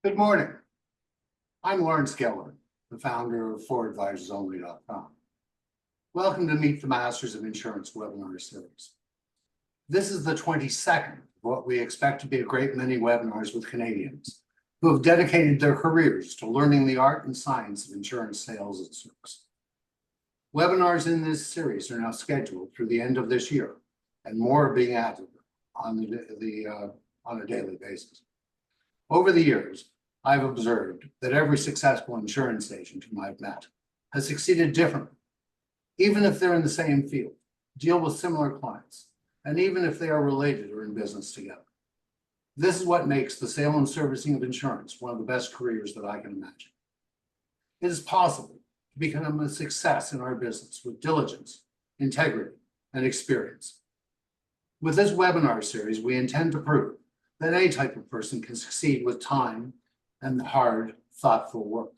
Good morning. I'm Lawrence Geller, the founder of ForAdvisorsOnly.com. Welcome to Meet the Masters of Insurance webinar series. This is the 22nd of what we expect to be a great many webinars with Canadians who have dedicated their careers to learning the art and science of insurance sales and service. Webinars in this series are now scheduled through the end of this year, and more are being added on a daily basis. Over the years, I've observed that every successful insurance agent whom I've met has succeeded differently, even if they're in the same field, deal with similar clients, and even if they are related or in business together. This is what makes the sale and servicing of insurance one of the best careers that I can imagine. It is possible to become a success in our business with diligence, integrity, and experience. With this webinar series, we intend to prove that any type of person can succeed with time and hard, thoughtful work.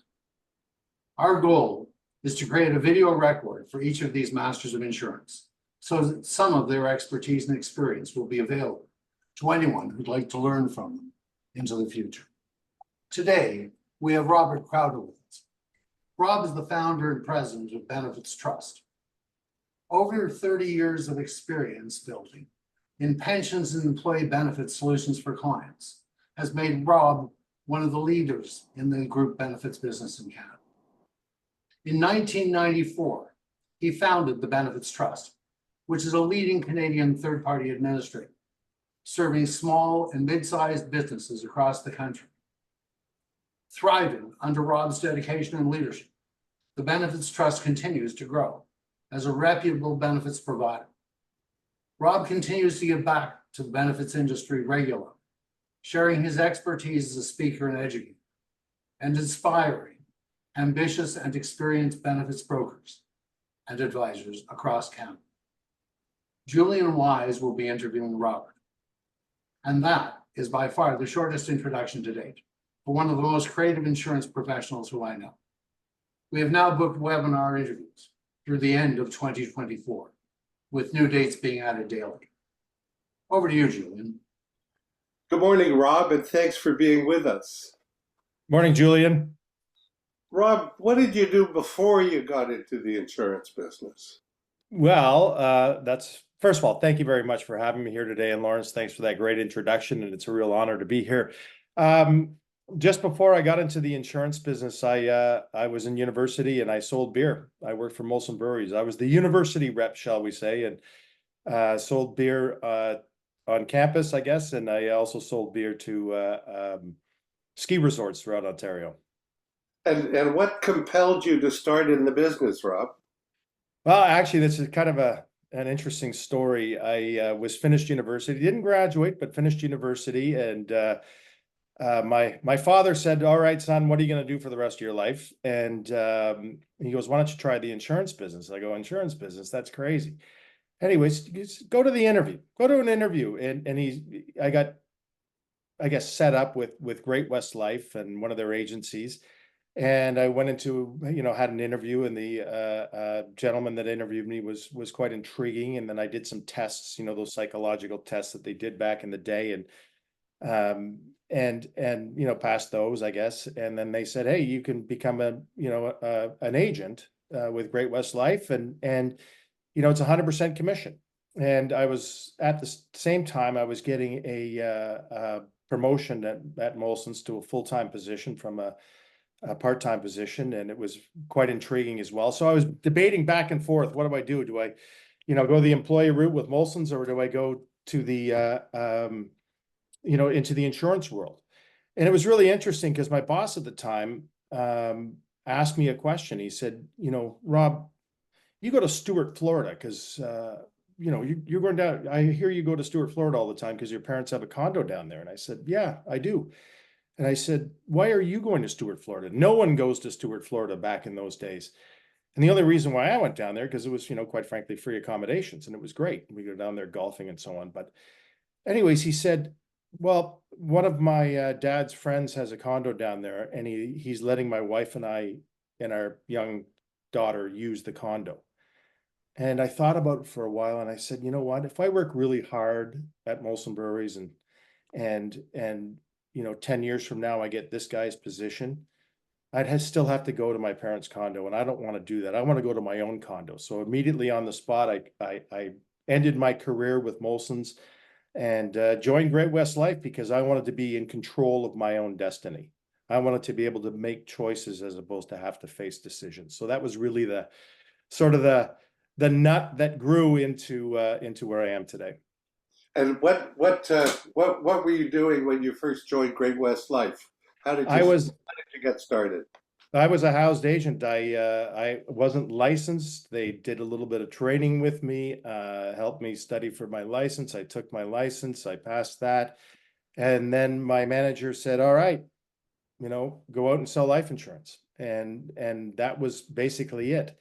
Our goal is to create a video record for each of these masters of insurance so that some of their expertise and experience will be available to anyone who'd like to learn from them into the future. Today, we have Robert Crowder with us. Rob is the founder and president of Benefits Trust. Over 30 years of experience building in pensions and employee benefit solutions for clients has made Rob one of the leaders in the group benefits business in Canada. In 1994, he founded the Benefits Trust, which is a leading Canadian third-party administrator, serving small and mid-sized businesses across the country. Thriving under Rob's dedication and leadership, the Benefits Trust continues to grow as a reputable benefits provider. Rob continues to give back to the benefits industry regularly, sharing his expertise as a speaker and educator, and inspiring ambitious and experienced benefits brokers and advisors across Canada. Julian Wise will be interviewing Robert, and that is by far the shortest introduction to date for one of the most creative insurance professionals who I know. We have now booked webinar interviews through the end of 2024, with new dates being added daily. Over to you, Julian. Good morning, Rob, and thanks for being with us. Morning, Julian. Rob, what did you do before you got into the insurance business? Well, first of all, thank you very much for having me here today. And Lawrence, thanks for that great introduction. And it's a real honor to be here. Just before I got into the insurance business, I was in university and I sold beer. I worked for Molson Breweries. I was the university rep, shall we say, and sold beer on campus, I guess. And I also sold beer to ski resorts throughout Ontario. And what compelled you to start in the business, Rob? Well, actually, this is kind of an interesting story. I was finished university, didn't graduate, but finished university. And my father said, "All right, son, what are you going to do for the rest of your life?" And he goes, "Why don't you try the insurance business?" I go, "Insurance business? That's crazy." Anyways, go to the interview. Go to an interview. And I got, I guess, set up with Great West Life and one of their agencies. And I went into, had an interview, and the gentleman that interviewed me was quite intriguing. And then I did some tests, those psychological tests that they did back in the day, and passed those, I guess. And then they said, "Hey, you can become an agent with Great West Life, and it's 100% commission." And I was at the same time I was getting a promotion at Molson's to a full-time position from a part-time position, and it was quite intriguing as well. So I was debating back and forth. What do I do? Do I, go the employee route with Molson's, or do I go to the, into the insurance world? And it was really interesting because my boss at the time asked me a question. He said, "Rob, you go to Stuart, Florida, because, you're going down. I hear you go to Stuart, Florida all the time because your parents have a condo down there." And I said, "Yeah, I do." And I said, "Why are you going to Stuart, Florida?" No one goes to Stuart, Florida back in those days. And the only reason why I went down there, because it was, quite frankly, free accommodations, and it was great. We go down there golfing and so on. But anyways, he said, "Well, one of my dad's friends has a condo down there, and he's letting my wife and I and our young daughter use the condo." And I thought about it for a while, and I said, "You know what? If I work really hard at Molson Breweries and 10 years from now, I get this guy's position, still have to go to my parents' condo, and I don't want to do that. I want to go to my own condo. So immediately on the spot, I ended my career with Molson's and joined Great West Life because I wanted to be in control of my own destiny. I wanted to be able to make choices as opposed to have to face decisions. So that was really the sort of the nut that grew into where I am today. And what were you doing when you first joined Great West Life? How did I was you get started? I was a housed agent. I wasn't licensed. They did a little bit of training with me, helped me study for my license. I took my license, I passed that. And then my manager said, all right, go out and sell life insurance. And that was basically it.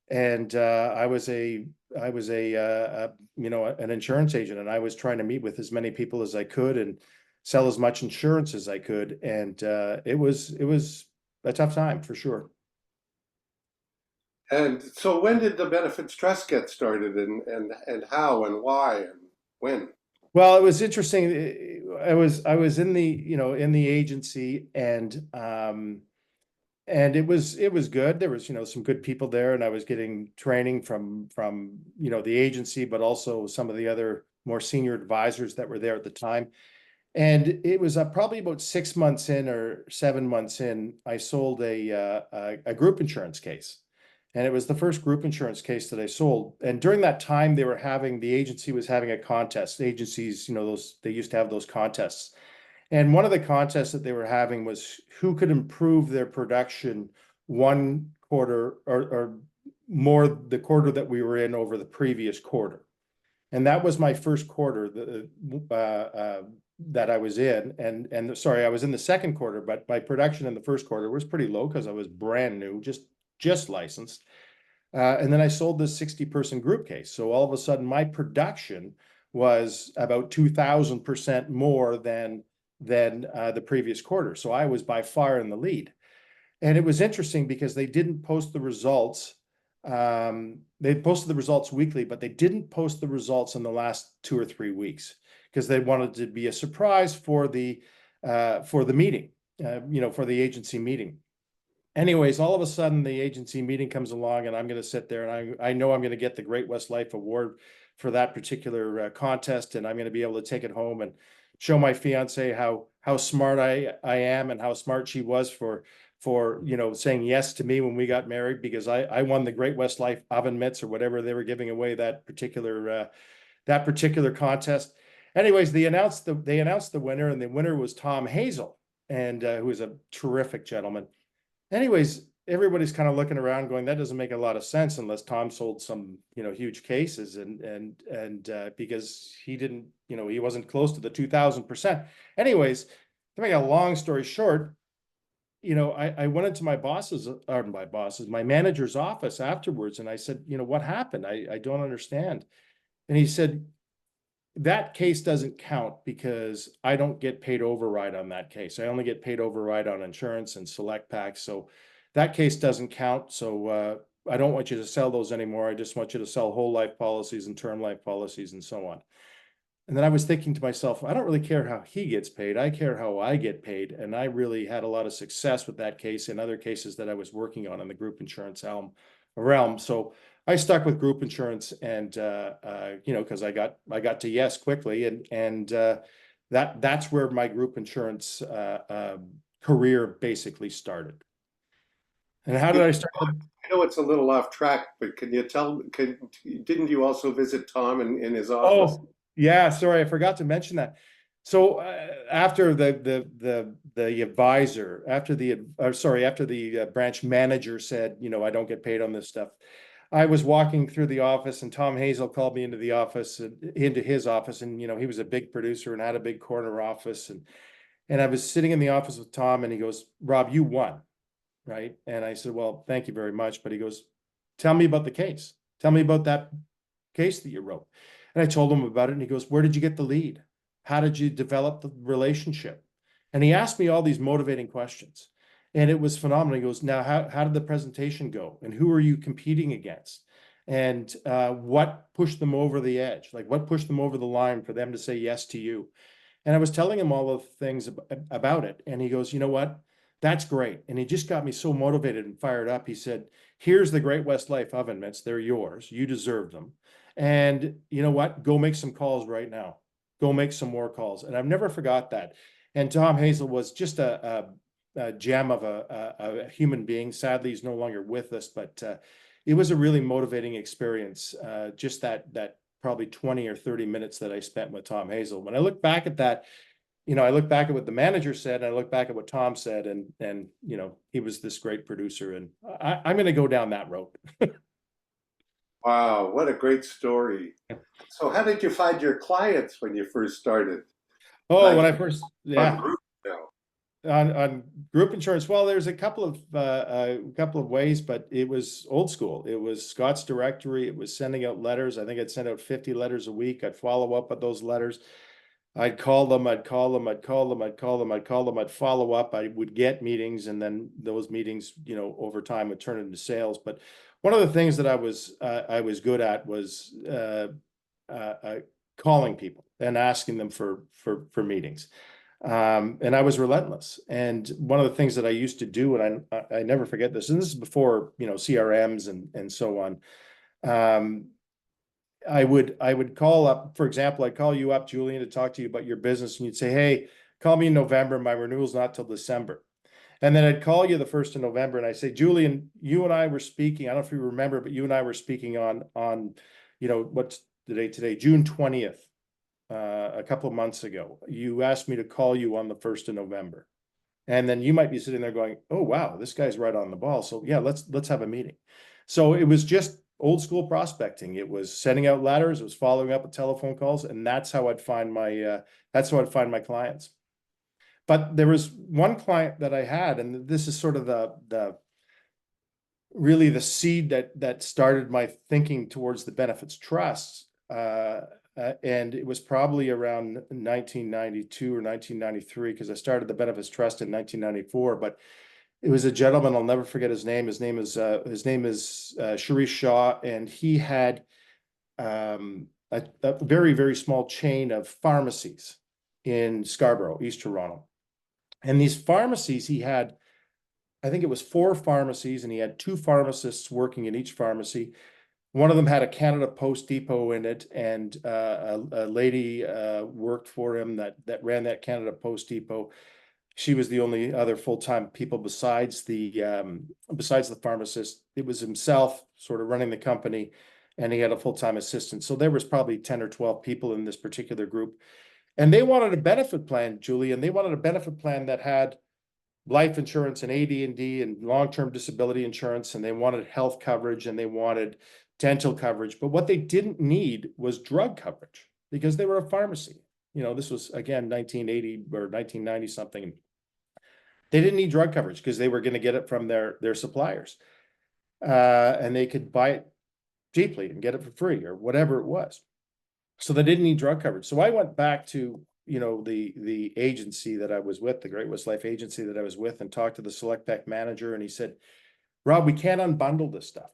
And an insurance agent, and I was trying to meet with as many people as I could and sell as much insurance as I could. And it was a tough time for sure. And so when did the benefits trust get started, and how and why and when? Well, it was interesting. I was in the agency, and it was good. There was some good people there, and I was getting training from the agency, but also some of the other more senior advisors that were there at the time. And it was probably about 6 months in or 7 months in, I sold a group insurance case. And it was the first group insurance case that I sold. And during that time, the agency was having a contest. Agencies, they used to have those contests. And one of the contests that they were having was who could improve their production one quarter or more the quarter that we were in over the previous quarter. And that was my first quarter that I was in. And sorry, I was in the second quarter, but my production in the first quarter was pretty low because I was brand new, just licensed. And then I sold this 60-person group case. So all of a sudden, my production was about 2,000% more than the previous quarter. So I was by far in the lead. And it was interesting because they didn't post the results. They posted the results weekly, but they didn't post the results in the last 2 or 3 weeks because they wanted to be a surprise for the meeting, for the agency meeting. Anyways, all of a sudden the agency meeting comes along, and I'm going to sit there, and I know I'm going to get the Great West Life Award for that particular contest, and I'm going to be able to take it home and show my fiance how smart I am and how smart she was for saying yes to me when we got married, because I won the Great West Life oven mitts or whatever they were giving away that particular contest. Anyways, they announced the winner, and the winner was Tom Hazel, and who was a terrific gentleman. Anyways, everybody's kind of looking around going, that doesn't make a lot of sense unless Tom sold some, huge cases and because he didn't, he wasn't close to the 2,000%. Anyways, to make a long story short, I went into my manager's office afterwards, and I said, what happened? I don't understand. And he said, that case doesn't count because I don't get paid override on that case. I only get paid override on insurance and select packs. So that case doesn't count. So I don't want you to sell those anymore. I just want you to sell whole life policies and term life policies and so on. And then I was thinking to myself, I don't really care how he gets paid. I care how I get paid. And I really had a lot of success with that case and other cases that I was working on in the group insurance realm. So I stuck with group insurance, and because I got to yes quickly, and that's where my group insurance career basically started. And how did I start? I know it's a little off track, but can you didn't you also visit Tom in his office? Oh, yeah, sorry, I forgot to mention that. So after the advisor, after the branch manager said, I don't get paid on this stuff, I was walking through the office, and Tom Hazel called me into his office, and he was a big producer and had a big corner office, and I was sitting in the office with Tom, and he goes, Rob, you won, right? And I said, well, thank you very much. But he goes, tell me about the case. Tell me about that case that you wrote. And I told him about it, and he goes, where did you get the lead? How did you develop the relationship? And he asked me all these motivating questions. And it was phenomenal. He goes, now, how did the presentation go? And who are you competing against? And what pushed them over the edge? Like, what pushed them over the line for them to say yes to you? And I was telling him all the things about it. And he goes, you know what? That's great. And he just got me so motivated and fired up. He said, here's the Great West Life oven mitts. They're yours. You deserve them. And you know what? Go make some calls right now. Go make some more calls. And I've never forgot that. And Tom Hazel was just a gem of a human being. Sadly, he's no longer with us, but it was a really motivating experience. Just that probably 20 or 30 minutes that I spent with Tom Hazel. When I look back at that, I look back at what the manager said, and I look back at what Tom said, and he was this great producer, and I'm going to go down that road. Wow, what a great story. So how did you find your clients when you first started? Oh, Like when I first, on yeah, group now. on group insurance. Well, there's a couple of ways, but it was old school. It was Scott's directory. It was sending out letters. I think I'd send out 50 letters a week. I'd follow up with those letters. I'd call them, I'd call them, I'd call them, I'd call them, I'd call them, I'd follow up. I would get meetings, and then those meetings, over time would turn into sales. But one of the things that I was good at was calling people and asking them for meetings. And I was relentless. And one of the things that I used to do, and I never forget this, and this is before, CRMs and so on. I would call up, for example, I'd call you up, Julian, to talk to you about your business, and you'd say, hey, call me in November. My renewal's not till December. And then I'd call you the 1st of November, and I say, Julian, you and I were speaking. I don't know if you remember, but you and I were speaking on what's the date today, June 20th, a couple of months ago. You asked me to call you on the 1st of November. And then you might be sitting there going, oh, wow, this guy's right on the ball. So yeah, let's have a meeting. So it was just old school prospecting. It was sending out letters. It was following up with telephone calls. And that's how I'd find my clients. But there was one client that I had, and this is sort of the really the seed that started my thinking towards the benefits trusts. And it was probably around 1992 or 1993, because I started the benefits trust in 1994. But it was a gentleman, I'll never forget his name. His name is Sharish Shah, and he had a very, very small chain of pharmacies in Scarborough, East Toronto. And these pharmacies, he had, I think it was 4 pharmacies, and he had 2 pharmacists working in each pharmacy. One of them had a Canada Post Depot in it, and a lady worked for him that ran that Canada Post Depot. She was the only other full-time people besides the pharmacist. It was himself sort of running the company, and he had a full-time assistant. So there was probably 10 or 12 people in this particular group. And they wanted a benefit plan, Julie, and they wanted a benefit plan that had life insurance and AD&D and long-term disability insurance, and they wanted health coverage, and they wanted dental coverage. But what they didn't need was drug coverage, because they were a pharmacy. This was, again, 1980 or 1990 something. They didn't need drug coverage because they were going to get it from their suppliers. And they could buy it cheaply and get it for free or whatever it was. So they didn't need drug coverage. So I went back to, the agency that I was with, the Great West Life agency that I was with, and talked to the Select Tech manager. And he said, Rob, we can't unbundle this stuff.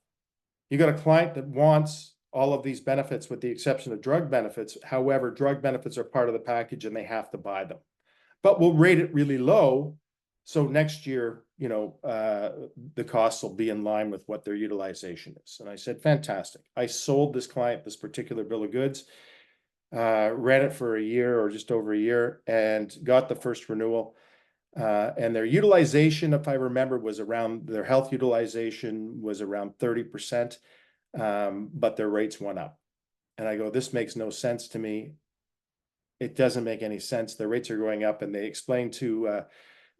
You got a client that wants all of these benefits with the exception of drug benefits. However, drug benefits are part of the package and they have to buy them. But we'll rate it really low. So next year, the costs will be in line with what their utilization is. And I said, fantastic. I sold this client this particular bill of goods, ran it for a year or just over a year, and got the first renewal. And their utilization, if I remember, their health utilization was around 30%, but their rates went up. And I go, this makes no sense to me. It doesn't make any sense. Their rates are going up, and they explained to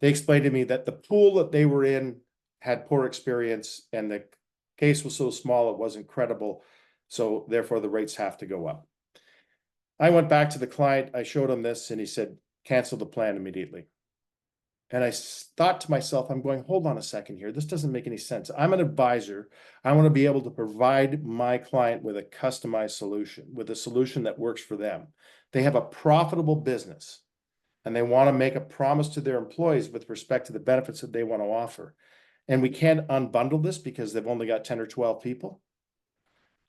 me that the pool that they were in had poor experience, and the case was so small it wasn't credible. So therefore, the rates have to go up. I went back to the client. I showed him this, and he said, cancel the plan immediately. And I thought to myself, I'm going, hold on a second here. This doesn't make any sense. I'm an advisor. I want to be able to provide my client with a customized solution, with a solution that works for them. They have a profitable business, and they want to make a promise to their employees with respect to the benefits that they want to offer. And we can't unbundle this because they've only got 10 or 12 people.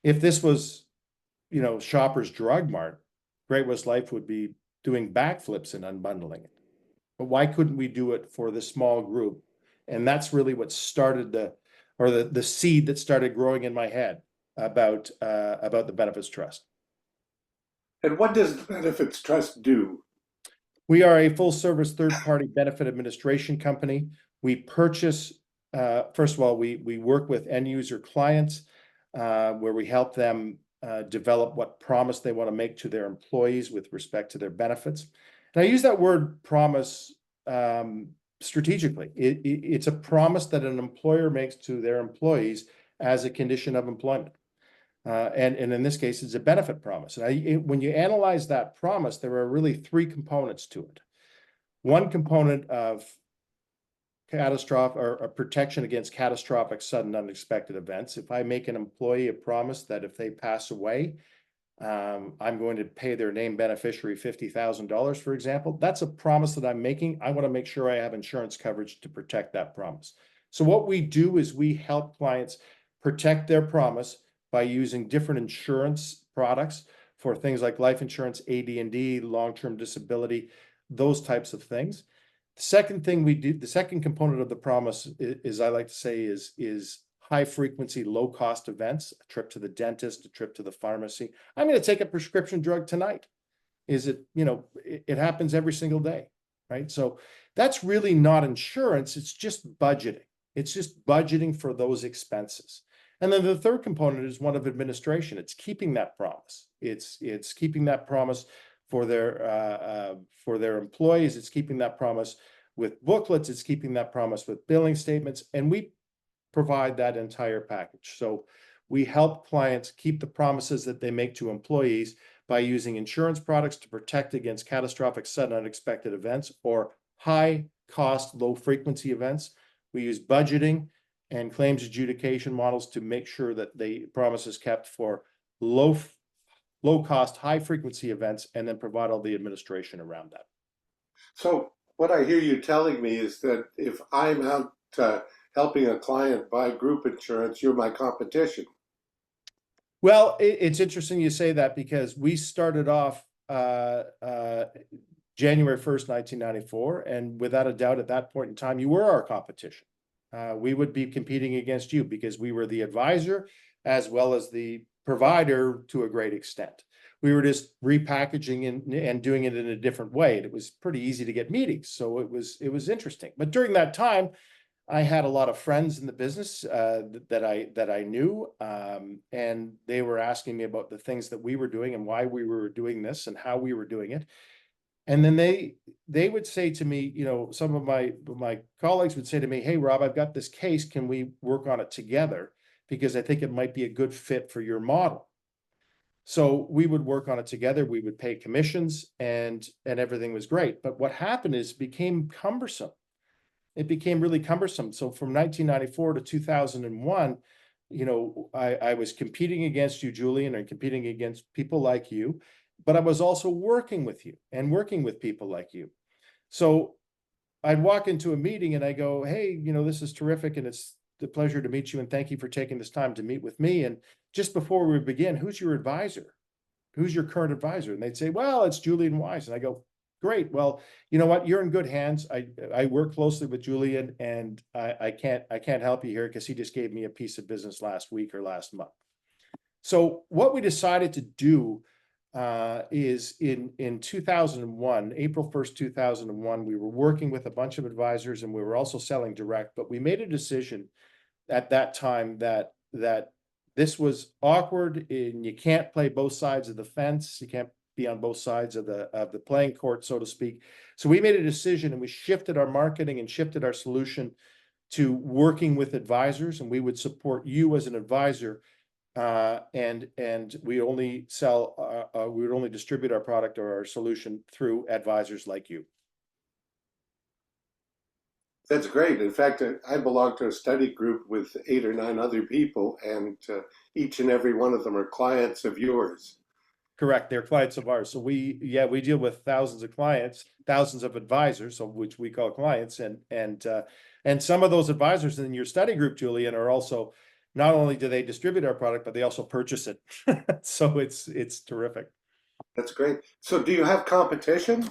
If this was, Shoppers Drug Mart, Great West Life would be doing backflips and unbundling it. But why couldn't we do it for the small group? And that's really what started the seed that started growing in my head about the benefits trust. And what does the benefits trust do? We are a full service third-party benefit administration company. We purchase, first of all, we work with end user clients where we help them develop what promise they want to make to their employees with respect to their benefits. And I use that word promise strategically. It's a promise that an employer makes to their employees as a condition of employment. And in this case, it's a benefit promise. And when you analyze that promise, there are really three components to it. One component of catastrophic or a protection against catastrophic, sudden, unexpected events. If I make an employee a promise that if they pass away, I'm going to pay their named beneficiary $50,000, for example, that's a promise that I'm making. I want to make sure I have insurance coverage to protect that promise. So what we do is we help clients protect their promise by using different insurance products for things like life insurance, AD&D, long-term disability, those types of things. The second thing we do, the second component of the promise is I like to say is high frequency, low cost events, a trip to the dentist, a trip to the pharmacy. I'm going to take a prescription drug tonight. Is it, it happens every single day, right? So that's really not insurance. It's just budgeting. It's just budgeting for those expenses. And then the third component is one of administration. It's keeping that promise. It's keeping that promise for their employees. It's keeping that promise with booklets. It's keeping that promise with billing statements. And we provide that entire package. So we help clients keep the promises that they make to employees by using insurance products to protect against catastrophic, sudden, unexpected events or high cost, low frequency events. We use budgeting and claims adjudication models to make sure that the promise is kept for low cost, high frequency events, and then provide all the administration around that. So what I hear you telling me is that if I'm out helping a client buy group insurance, you're my competition. Well, it's interesting you say that because we started off January 1st, 1994, and without a doubt at that point in time, you were our competition. We would be competing against you because we were the advisor as well as the provider to a great extent. We were just repackaging and doing it in a different way. And it was pretty easy to get meetings. So it was interesting. But during that time, I had a lot of friends in the business that I knew, and they were asking me about the things that we were doing and why we were doing this and how we were doing it. And then they would say to me, some of my colleagues would say to me, "Hey, Rob, I've got this case. Can we work on it together? Because I think it might be a good fit for your model." So we would work on it together. We would pay commissions, and everything was great. But what happened is it became cumbersome. It became really cumbersome. So from 1994 to 2001, I was competing against you, Julian, and competing against people like you, but I was also working with you and working with people like you. So I'd walk into a meeting and I go, "Hey, this is terrific, and it's a pleasure to meet you, and thank you for taking this time to meet with me. And just before we begin, who's your advisor? Who's your current advisor?" And they'd say, "Well, it's Julian Wise." And I go, "Great. Well, you know what? You're in good hands. I work closely with Julian, and I can't help you here because he just gave me a piece of business last week or last month." So what we decided to do is in 2001, April 1st, 2001, we were working with a bunch of advisors, and we were also selling direct, but we made a decision at that time that this was awkward, and you can't play both sides of the fence. You can't be on both sides of the playing court, so to speak. So we made a decision, and we shifted our marketing and shifted our solution to working with advisors, and we would support you as an advisor. And we only we would only distribute our product or our solution through advisors like you. That's great. In fact, I belong to a study group with 8 or 9 other people, and each and every one of them are clients of yours. Correct. They're clients of ours. So we deal with thousands of clients, thousands of advisors, so which we call clients, and some of those advisors in your study group, Julian, are also, not only do they distribute our product, but they also purchase it. So it's terrific. That's great. So do you have competition?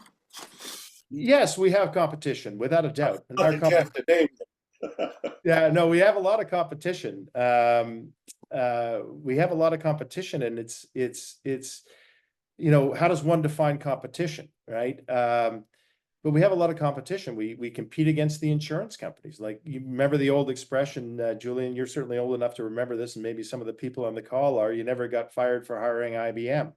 Yes, we have competition without a doubt. And Not our that you have to name them. yeah, no, we have a lot of competition. We have a lot of competition, and it's how does one define competition, right? But we have a lot of competition. We compete against the insurance companies. Like, you remember the old expression, Julian, you're certainly old enough to remember this, and maybe some of the people on the call are, you never got fired for hiring IBM,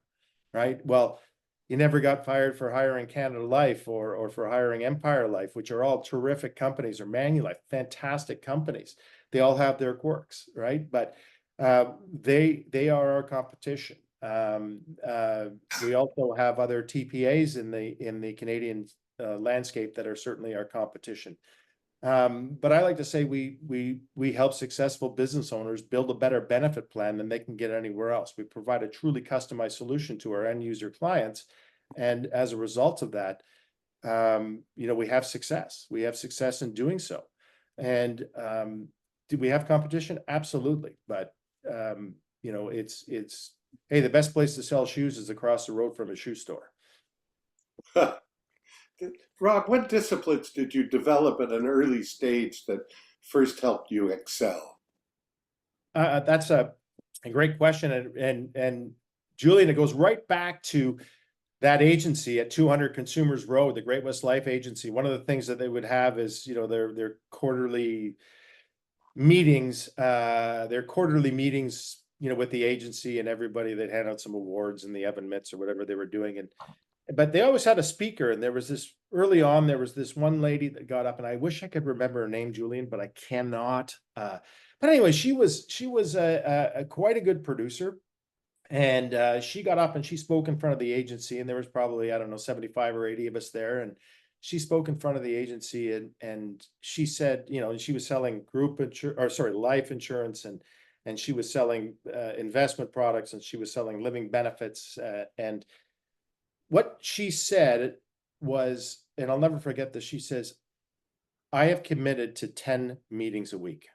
right? Well, you never got fired for hiring Canada Life or for hiring Empire Life, which are all terrific companies, or Manulife, fantastic companies. They all have their quirks, right? But they are our competition. We also have other TPAs in the Canadian landscape that are certainly our competition. But I like to say we help successful business owners build a better benefit plan than they can get anywhere else. We provide a truly customized solution to our end user clients, and as a result of that, we have success. We have success in doing so. And do we have competition? Absolutely. But it's hey, the best place to sell shoes is across the road from a shoe store. Rob, what disciplines did you develop at an early stage that first helped you excel? That's a great question, and Julian, it goes right back to that agency at 200 Consumers Road, the Great West Life Agency. One of the things that they would have is their quarterly meetings, with the agency and everybody. They'd hand out some awards and the Evan Mitts or whatever they were doing, but they always had a speaker. And there was this one lady that got up, and I wish I could remember her name, Julian, but I cannot. But anyway, she was quite a good producer. And she got up and she spoke in front of the agency, and there was probably, I don't know, 75 or 80 of us there. And she spoke in front of the agency, and she said, she was selling life insurance, and she was selling investment products, and she was selling living benefits. And what she said was, and I'll never forget this, she says, I have committed to 10 meetings a week.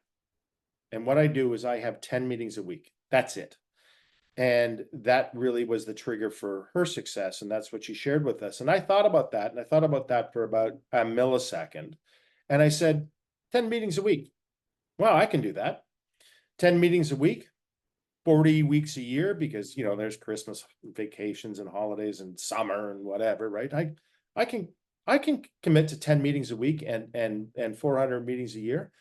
And what I do is I have 10 meetings a week. That's it. And that really was the trigger for her success. And that's what she shared with us. And I thought about that. And I thought about that for about a millisecond. And I said, 10 meetings a week. Well, I can do that. 10 meetings a week, 40 weeks a year, because, there's Christmas vacations and holidays and summer and whatever, right? I can commit to 10 meetings a week and 400 meetings a year.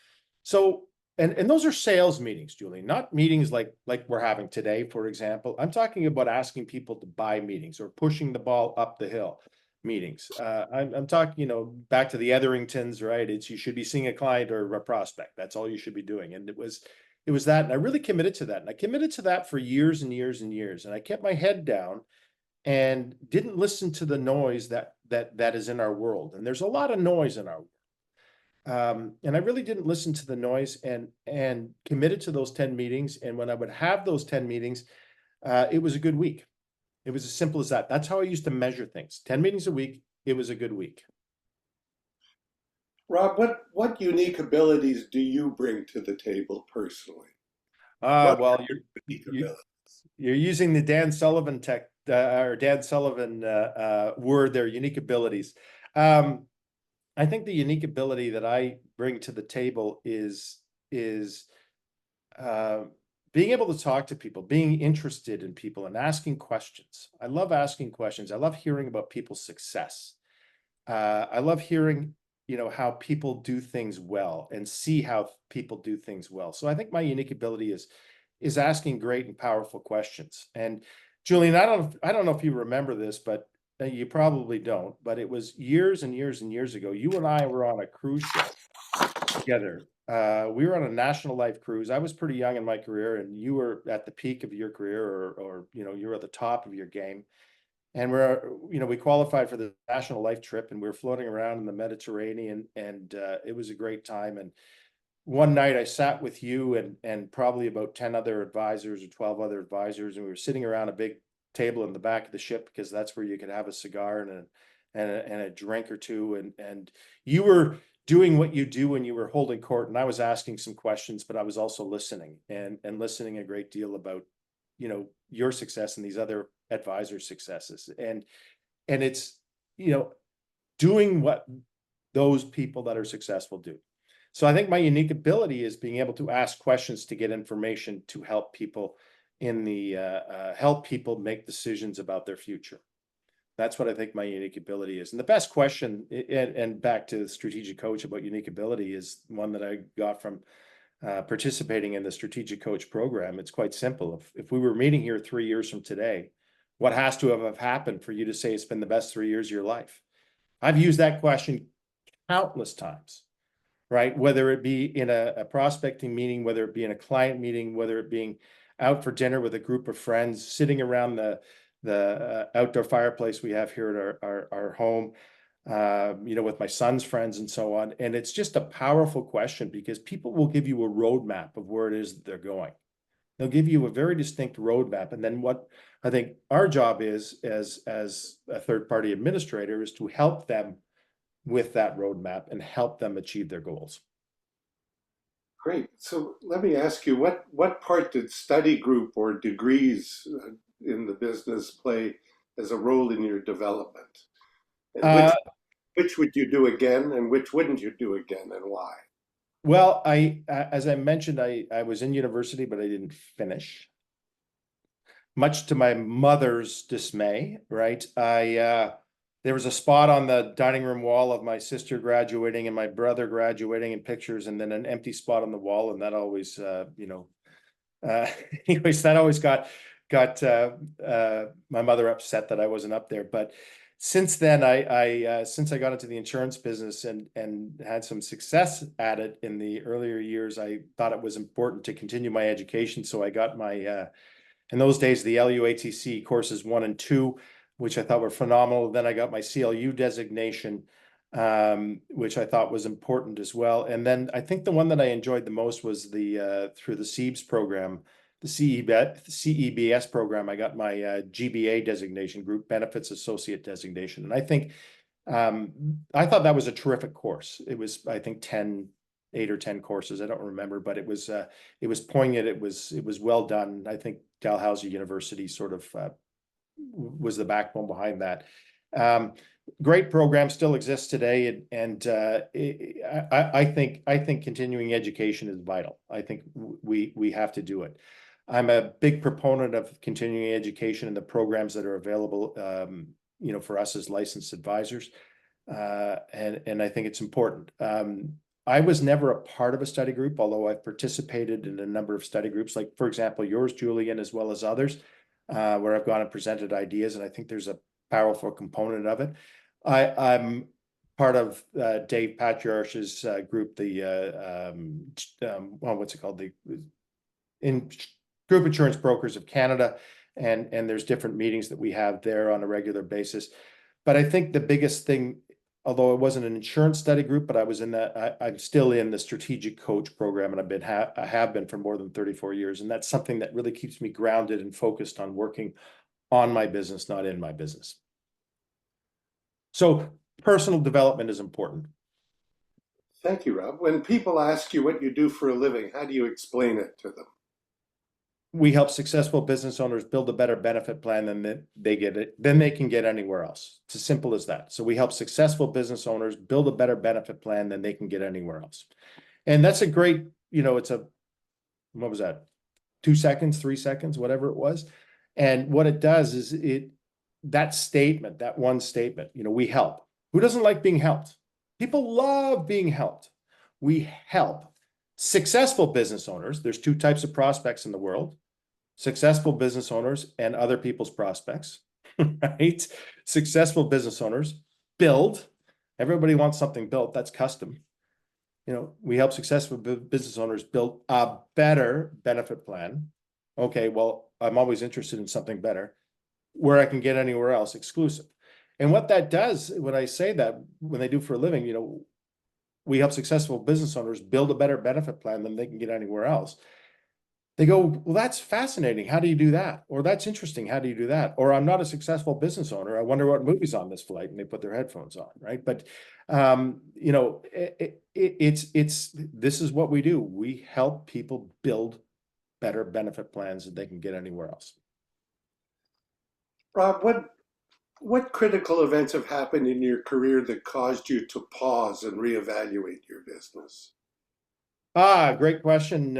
So, and those are sales meetings, Julie, not meetings like we're having today, for example. I'm talking about asking people to buy meetings or pushing the ball up the hill meetings. I'm talking, back to the Etheringtons, right? It's, you should be seeing a client or a prospect. That's all you should be doing. And it was that, and I really committed to that. And I committed to that for years and years and years. And I kept my head down and didn't listen to the noise that is in our world. And there's a lot of noise in our world. And I really didn't listen to the noise, and committed to those 10 meetings. And when I would have those 10 meetings, it was a good week. It was as simple as that. That's how I used to measure things. 10 meetings a week, it was a good week. Rob, what unique abilities do you bring to the table personally? Well, Unique you, abilities. you're using the Dan Sullivan word there, unique abilities. I think the unique ability that I bring to the table is being able to talk to people, being interested in people, and asking questions. I love asking questions. I love hearing about people's success. I love hearing, how people do things well, and see how people do things well. So I think my unique ability is asking great and powerful questions. And Julian, I don't know if you remember this, but you probably don't, but it was years and years and years ago. You and I were on a cruise ship together. We were on a National Life cruise. I was pretty young in my career, and you were at the peak of your career, or you were at the top of your game. And we qualified for the National Life trip, and we were floating around in the Mediterranean, and it was a great time. And one night I sat with you and probably about 10 other advisors or 12 other advisors, and we were sitting around a big table in the back of the ship, because that's where you could have a cigar and a drink or two. And you were doing what you do when you were holding court, and I was asking some questions, but I was also listening and listening a great deal about, your success and these other advisor successes. And it's, you know, doing what those people that are successful do. So I think my unique ability is being able to ask questions to get information to help people help people make decisions about their future. That's what I think my unique ability is. And the best question, and back to the strategic coach about unique ability, is one that I got from participating in the strategic coach program. It's quite simple. If we were meeting here 3 years from today, what has to have happened for you to say it's been the best 3 years of your life? I've used that question countless times, right? Whether it be in a prospecting meeting, whether it be in a client meeting, whether it being out for dinner with a group of friends, sitting around the outdoor fireplace we have here at our home, you know, with my son's friends and so on. And it's just a powerful question because people will give you a roadmap of where it is that they're going. They'll give you a very distinct roadmap. And then what I think our job is as a third-party administrator is to help them with that roadmap and help them achieve their goals. Great. So let me ask you, what part did study group or degrees in the business play as a role in your development? And which would you do again, and which wouldn't you do again, and why? Well, as I mentioned, I was in university, but I didn't finish. Much to my mother's dismay, right? There was a spot on the dining room wall of my sister graduating and my brother graduating in pictures, and then an empty spot on the wall, and that always, you know, anyways, that always got my mother upset that I wasn't up there. But since then, since I got into the insurance business and had some success at it in the earlier years, I thought it was important to continue my education. So I got my in those days, the LUATC courses 1 and 2, which I thought were phenomenal. Then I got my CLU designation, which I thought was important as well. And then I think the one that I enjoyed the most was the through the CEBS program, the CEBS program. I got my GBA designation, Group Benefits Associate designation. And I think I thought that was a terrific course. It was, I think, 8 or 10 courses. I don't remember, but it was poignant. It was well done. I think Dalhousie University sort of was the backbone behind that. Great program, still exists today, and I think continuing education is vital. I think we have to do it. I'm a big proponent of continuing education and the programs that are available, you know, for us as licensed advisors, and I think it's important. I was never a part of a study group, although I've participated in a number of study groups, like, for example, yours, Julian, as well as others, where I've gone and presented ideas, and I think there's a powerful component of it. I'm part of Dave Patriarch's group, well, what's it called? The Group Insurance Brokers of Canada, and there's different meetings that we have there on a regular basis. But I think the biggest thing, although it wasn't an insurance study group, but I was in that, I'm still in the strategic coach program, and I have been for more than 34 years. And that's something that really keeps me grounded and focused on working on my business, not in my business. So personal development is important. Thank you, Rob. When people ask you what you do for a living, how do you explain it to them? We help successful business owners build a better benefit plan than they can get anywhere else. It's as simple as that. So we help successful business owners build a better benefit plan than they can get anywhere else. And that's a great, you know, what was that? 2 seconds, 3 seconds, whatever it was. And what it does is that one statement, you know, we help. Who doesn't like being helped? People love being helped. We help successful business owners. There's 2 types of prospects in the world: successful business owners and other people's prospects, right? Successful business owners build. Everybody wants something built. That's custom. You know, we help successful business owners build a better benefit plan. Okay, well, I'm always interested in something better where I can get anywhere else, exclusive. And what that does, when I say that, when they do for a living, you know, we help successful business owners build a better benefit plan than they can get anywhere else. They go, well, that's fascinating. How do you do that? Or that's interesting. How do you do that? Or I'm not a successful business owner. I wonder what movie's on this flight, and they put their headphones on, right? But, you know, this is what we do. We help people build better benefit plans that they can get anywhere else. Rob, what critical events have happened in your career that caused you to pause and reevaluate your business? Great question.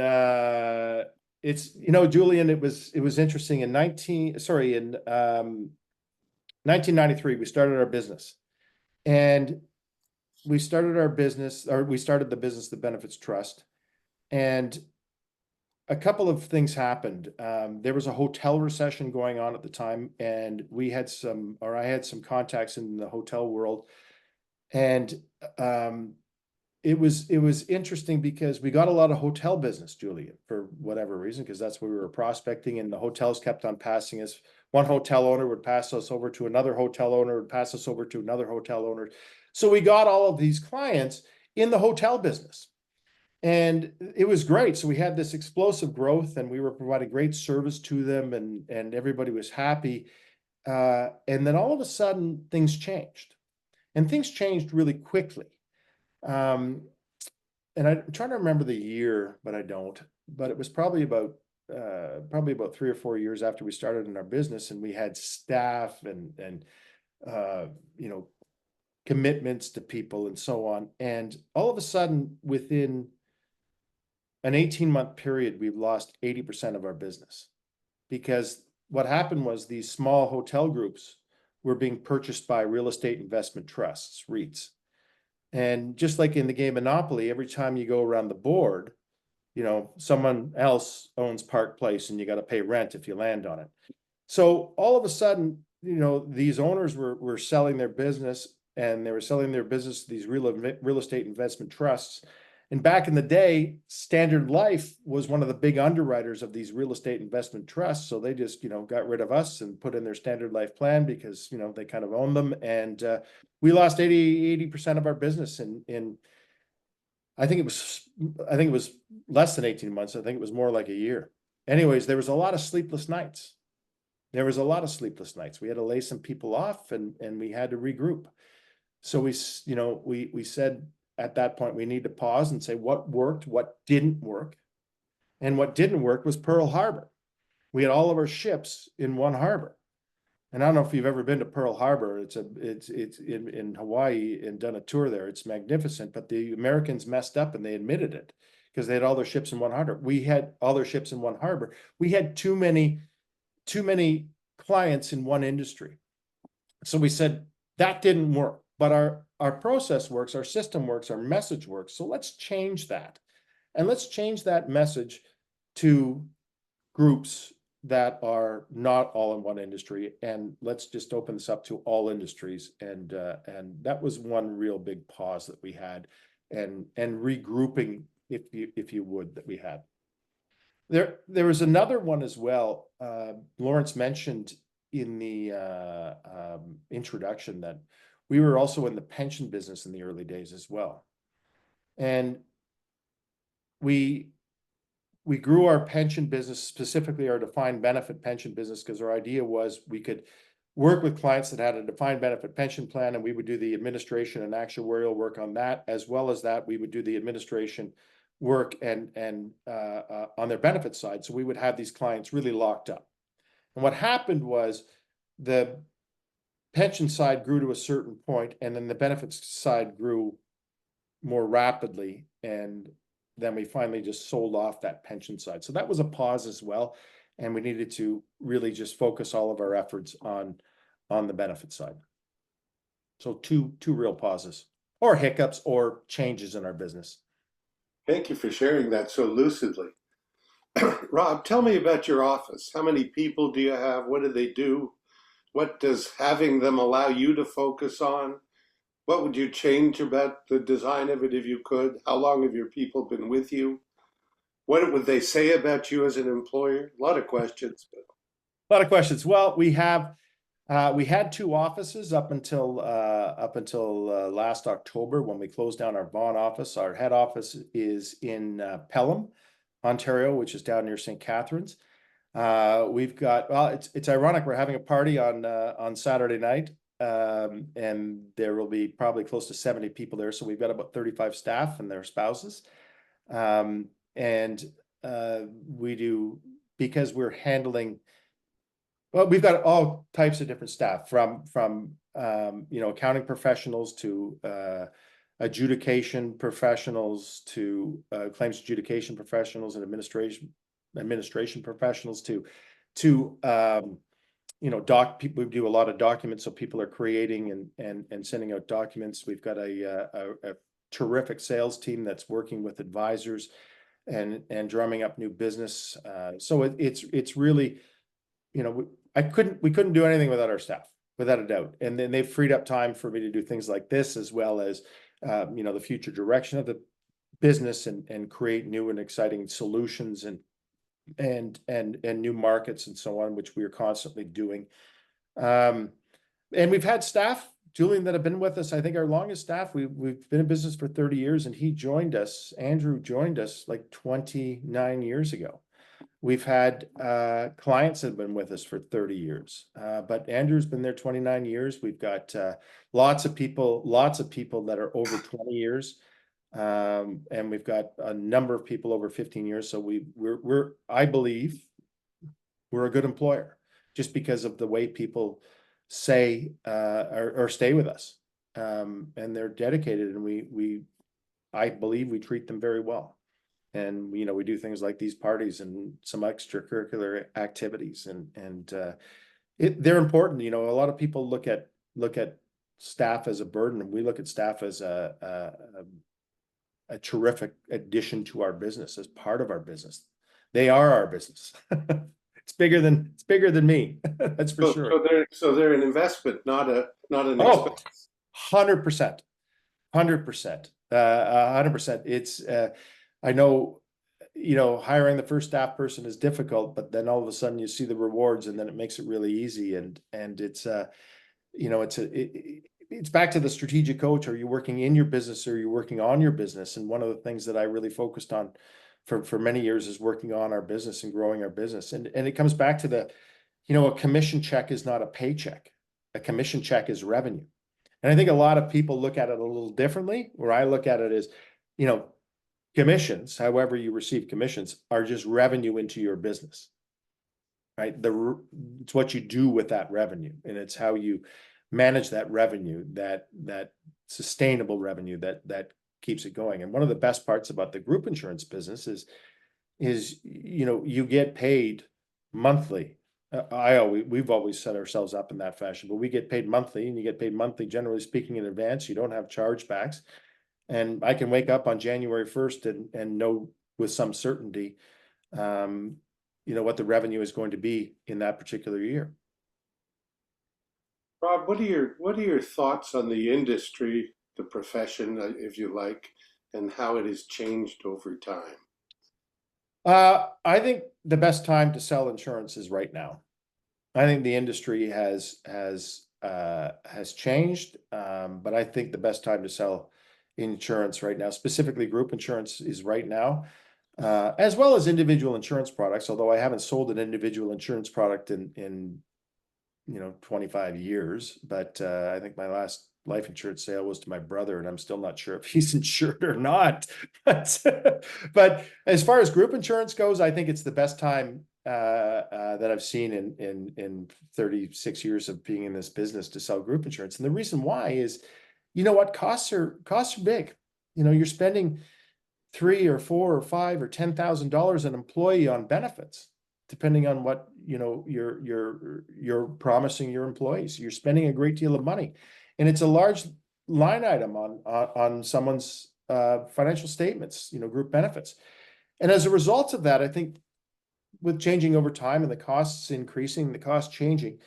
It's, Julian, it was interesting in 1993, we started our business. And we started the business, the Benefits Trust. And a couple of things happened. There was a hotel recession going on at the time, and I had some contacts in the hotel world. And it was interesting because we got a lot of hotel business, Julian, for whatever reason, because that's where we were prospecting, and the hotels kept on passing us. One hotel owner would pass us over to another hotel owner, would pass us over to another hotel owner. So we got all of these clients in the hotel business. And it was great. So we had this explosive growth, and we were providing great service to them, and everybody was happy. And then all of a sudden, things changed, and things changed really quickly. Um, and I'm trying to remember the year, but I don't. But it was probably about 3 or 4 years after we started in our business, and we had staff and uh, you know commitments to people and so on. And all of a sudden, within an 18-month period, we've lost 80% of our business, because what happened was these small hotel groups were being purchased by real estate investment trusts, REITs. And just like in the game Monopoly, every time you go around the board, someone else owns Park Place and you got to pay rent if you land on it. So all of a sudden, these owners were selling their business, and they were selling their business to these real estate investment trusts. And back in the day, Standard Life was one of the big underwriters of these real estate investment trusts. So they just, got rid of us and put in their Standard Life plan because, they kind of own them. And we lost 80% of our business in I think it was less than 18 months. I think it was more like a year. Anyways, there was a lot of sleepless nights. We had to lay some people off, and we had to regroup. So we said at that point, we need to pause and say what worked, what didn't work. And what didn't work was Pearl Harbor. We had all of our ships in one harbor. And I don't know if you've ever been to Pearl Harbor. It's in Hawaii and done a tour there. It's magnificent, but the Americans messed up, and they admitted it, because they had all their ships in one harbor. We had all their ships in one harbor. We had too many clients in one industry. So we said that didn't work, but our process works, our system works, our message works. So let's change that. And let's change that message to groups that are not all in one industry, and let's just open this up to all industries. And that was one real big pause that we had, and regrouping, if you would, that we had. There was another one as well. Lawrence mentioned in the introduction that we were also in the pension business in the early days as well. And we grew our pension business, specifically our defined benefit pension business, because our idea was we could work with clients that had a defined benefit pension plan, and we would do the administration and actuarial work on that. As well as that, we would do the administration work and on their benefit side. So we would have these clients really locked up. And what happened was the pension side grew to a certain point, and then the benefits side grew more rapidly. And then we finally just sold off that pension side. So that was a pause as well. And we needed to really just focus all of our efforts on the benefit side. So two real pauses, or hiccups, or changes in our business. Thank you for sharing that so lucidly. Rob, tell me about your office. How many people do you have? What do they do? What does having them allow you to focus on? What would you change about the design of it if you could? How long have your people been with you? What would they say about you as an employer? A lot of questions. A lot of questions. Well, we had two offices up until last October, when we closed down our Vaughan office. Our head office is in Pelham, Ontario, which is down near St. Catharines. We've got, well, it's ironic, we're having a party on Saturday night, and there will be probably close to 70 people there. So we've got about 35 staff and their spouses. And we do, because we're handling Well, we've got all types of different staff from accounting professionals to adjudication professionals to claims adjudication professionals and administration professionals to people. We do a lot of documents, so people are creating and sending out documents. We've got a terrific sales team that's working with advisors and drumming up new business. So it's really, we couldn't do anything without our staff, without a doubt. And then they've freed up time for me to do things like this, as well as the future direction of the business and create new and exciting solutions and new markets and so on, which we are constantly doing. And we've had staff, Julian, that have been with us. I think our longest staff, we've been in business for 30 years, and Andrew joined us like 29 years ago. We've had clients that have been with us for 30 years, but Andrew's been there 29 years. We've got lots of people that are over 20 years. And we've got a number of people over 15 years. So I believe we're a good employer just because of the way people say or stay with us. And they're dedicated, and I believe we treat them very well. And we do things like these parties and some extracurricular activities, and they're important. A lot of people look at staff as a burden, and we look at staff as a terrific addition to our business, as part of our business. They are our business. It's bigger than me. That's for sure. So they're an investment, not an expense. 100%. 100%. 100%. It's I know, hiring the first staff person is difficult, but then all of a sudden you see the rewards, and then it makes it really easy. And it's it's back to the strategic coach. Are you working in your business, or are you working on your business? And one of the things that I really focused on for many years is working on our business and growing our business. And it comes back to a commission check is not a paycheck. A commission check is revenue. And I think a lot of people look at it a little differently. Where I look at it is, commissions, however you receive commissions, are just revenue into your business, right? It's what you do with that revenue, and it's how you manage that revenue, that sustainable revenue that keeps it going. And one of the best parts about the group insurance business is you get paid monthly. We've always set ourselves up in that fashion, but we get paid monthly, and you get paid monthly, generally speaking, in advance. You don't have chargebacks. And I can wake up on January 1st and know with some certainty, what the revenue is going to be in that particular year. Rob, what are your thoughts on the industry, the profession, if you like, and how it has changed over time? I think the best time to sell insurance is right now. I think the industry has changed, but I think the best time to sell insurance right now, specifically group insurance, is right now, as well as individual insurance products. Although I haven't sold an individual insurance product in 25 years, but I think my last life insurance sale was to my brother, and I'm still not sure if he's insured or not. But as far as group insurance goes, I think it's the best time that I've seen in 36 years of being in this business to sell group insurance. And the reason why is, costs are big. You're spending $3 or $4 or $5 or $10,000 an employee on benefits, depending on what you're promising your employees. You're spending a great deal of money, and it's a large line item on someone's financial statements. Group benefits, and as a result of that, I think with changing over time and the costs increasing, the cost changing,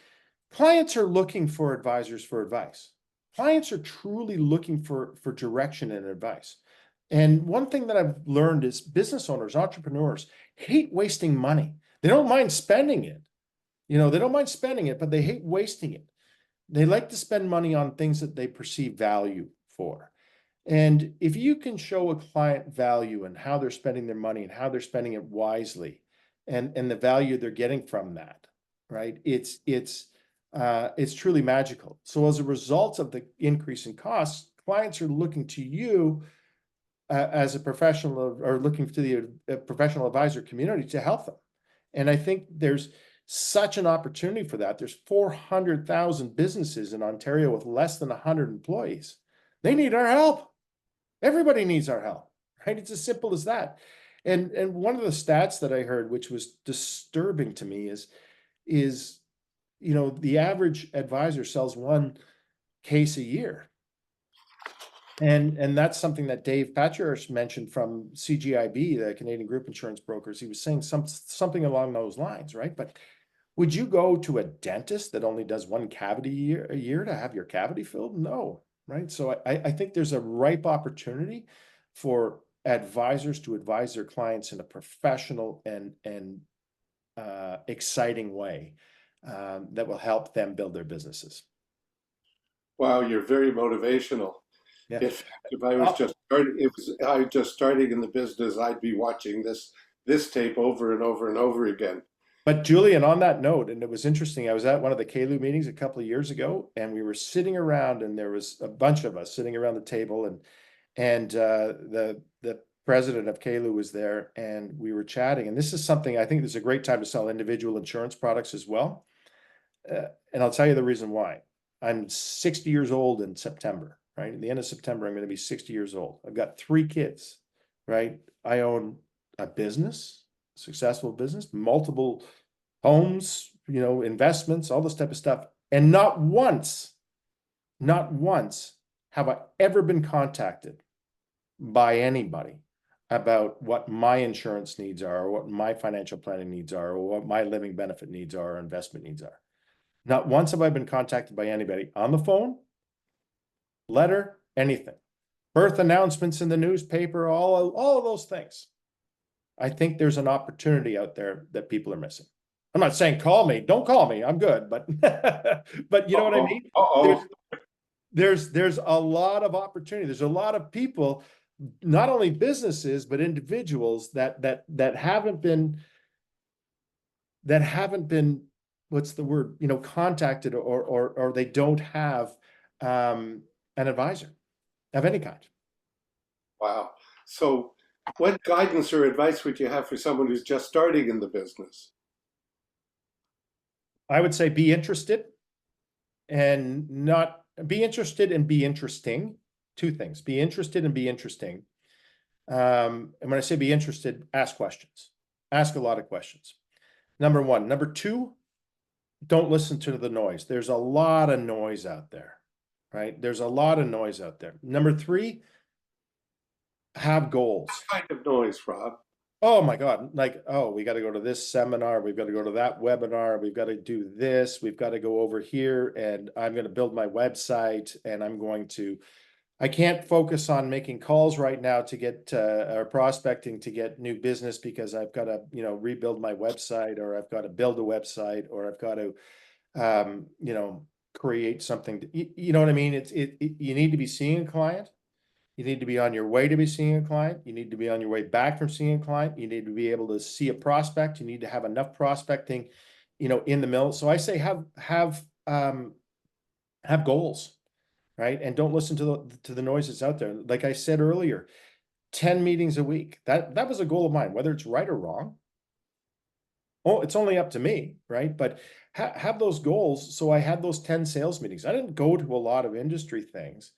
clients are looking for advisors for advice. Clients are truly looking for direction and advice. And one thing that I've learned is business owners, entrepreneurs, hate wasting money. They don't mind spending it. They don't mind spending it, but they hate wasting it. They like to spend money on things that they perceive value for. And if you can show a client value and how they're spending their money and how they're spending it wisely, and the value they're getting from that, right? It's truly magical. So as a result of the increase in costs, clients are looking to you as a professional, or looking to the professional advisor community to help them. And I think there's such an opportunity for that. There's 400,000 businesses in Ontario with less than 100 employees. They need our help. Everybody needs our help, right? It's as simple as that. And one of the stats that I heard, which was disturbing to me, is the average advisor sells one case a year. And that's something that Dave Patchurch mentioned from CGIB, the Canadian Group Insurance Brokers. He was saying something along those lines, right? But would you go to a dentist that only does one cavity a year to have your cavity filled? No, right? So I think there's a ripe opportunity for advisors to advise their clients in a professional and exciting way that will help them build their businesses. Wow, you're very motivational. Yeah. In fact, if I was just starting in the business, I'd be watching this tape over and over and over again. But Julian, on that note, and it was interesting, I was at one of the KLU meetings a couple of years ago, and we were sitting around, and there was a bunch of us sitting around the table, and the president of KLU was there, and we were chatting. And this is something I think this is a great time to sell individual insurance products as well. And I'll tell you the reason why. I'm 60 years old in September, right? At the end of September, I'm going to be 60 years old. I've got 3 kids, right? I own a business, successful business, multiple homes, investments, all this type of stuff. And not once have I ever been contacted by anybody about what my insurance needs are, or what my financial planning needs are, or what my living benefit needs are, or investment needs are. Not once have I been contacted by anybody on the phone, letter, anything. Birth announcements in the newspaper, all of those things. I think there's an opportunity out there that people are missing. I'm not saying call me, don't call me, I'm good, but but you know what I mean? There's a lot of opportunity. There's a lot of people, not only businesses, but individuals that haven't been what's the word, contacted, or they don't have an advisor of any kind. Wow. So what guidance or advice would you have for someone who's just starting in the business? I would say be interested and be interesting. 2 things: be interested and be interesting. And when I say be interested, ask questions. Ask a lot of questions. Number 1. Number 2, don't listen to the noise. There's a lot of noise out there, right? There's a lot of noise out there. Number 3, have goals. What kind of noise, Rob? Oh my God, we got to go to this seminar, we've got to go to that webinar, we've got to do this, we've got to go over here, and I'm going to build my website, and I can't focus on making calls right now to get or prospecting to get new business, because I've got to, rebuild my website, or I've got to build a website, or I've got to, create something. You know what I mean? You need to be seeing a client. You need to be on your way to be seeing a client. You need to be on your way back from seeing a client. You need to be able to see a prospect. You need to have enough prospecting, in the mill. So I say have goals, right? And don't listen to the noise that's out there. Like I said earlier, 10 meetings a week. That was a goal of mine, whether it's right or wrong. Oh, it's only up to me, right? But have those goals. So I had those 10 sales meetings. I didn't go to a lot of industry things,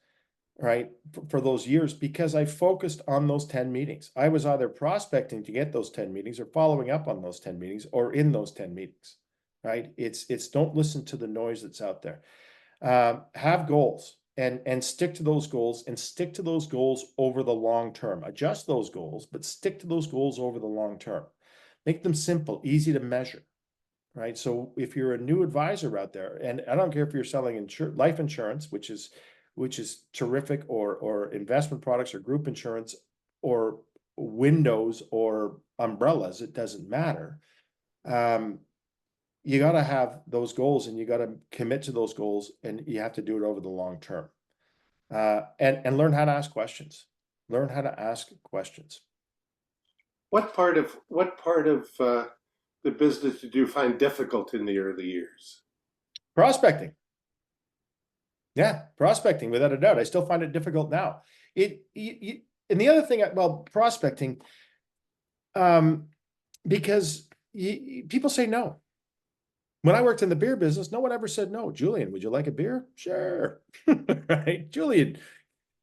right, for those years, because I focused on those 10 meetings. I was either prospecting to get those 10 meetings, or following up on those 10 meetings, or in those 10 meetings, right? It's don't listen to the noise that's out there. Have goals and stick to those goals, and stick to those goals over the long term. Adjust those goals, but stick to those goals over the long term. Make them simple, easy to measure, right? So if you're a new advisor out there, and I don't care if you're selling life insurance, which is terrific, or investment products, or group insurance, or windows, or umbrellas, it doesn't matter. You got to have those goals, and you got to commit to those goals, and you have to do it over the long term. And learn how to ask questions. Learn how to ask questions. What part of the business did you find difficult in the early years? Prospecting. Yeah, prospecting, without a doubt. I still find it difficult now. And the other thing, prospecting, because people say no. When I worked in the beer business, no one ever said no. Julian, would you like a beer? Sure. Right. Julian,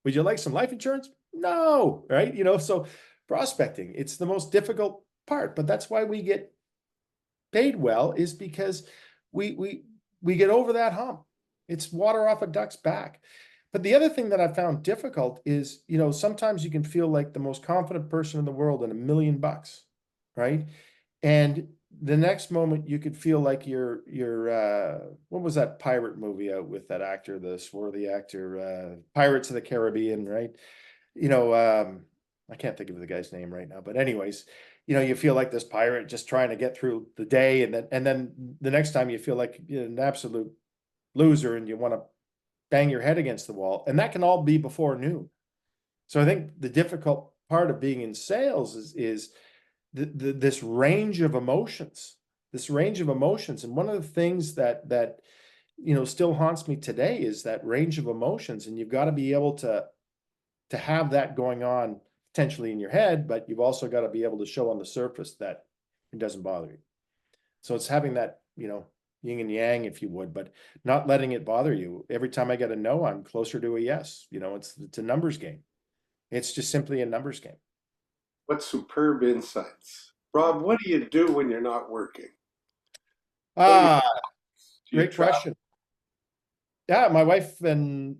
would you like some life insurance? No. Right. So prospecting, it's the most difficult part, but that's why we get paid well, is because we get over that hump. It's water off a duck's back. But the other thing that I found difficult is, sometimes you can feel like the most confident person in the world and $1 million, right? And the next moment you could feel like you're what was that pirate movie out with that actor, the swarthy actor, Pirates of the Caribbean, right? I can't think of the guy's name right now, but anyways, you feel like this pirate just trying to get through the day, and then the next time you feel like you're an absolute loser and you want to bang your head against the wall, and that can all be before noon. So I think the difficult part of being in sales is this range of emotions, and one of the things that still haunts me today is that range of emotions, and you've got to be able to have that going on potentially in your head, but you've also got to be able to show on the surface that it doesn't bother you. So it's having that, yin and yang, if you would, but not letting it bother you. Every time I get a no, I'm closer to a yes. It's a numbers game. It's just simply a numbers game. What superb insights. Rob, what do you do when you're not working? Ah, Do you great travel? question. Yeah, my wife and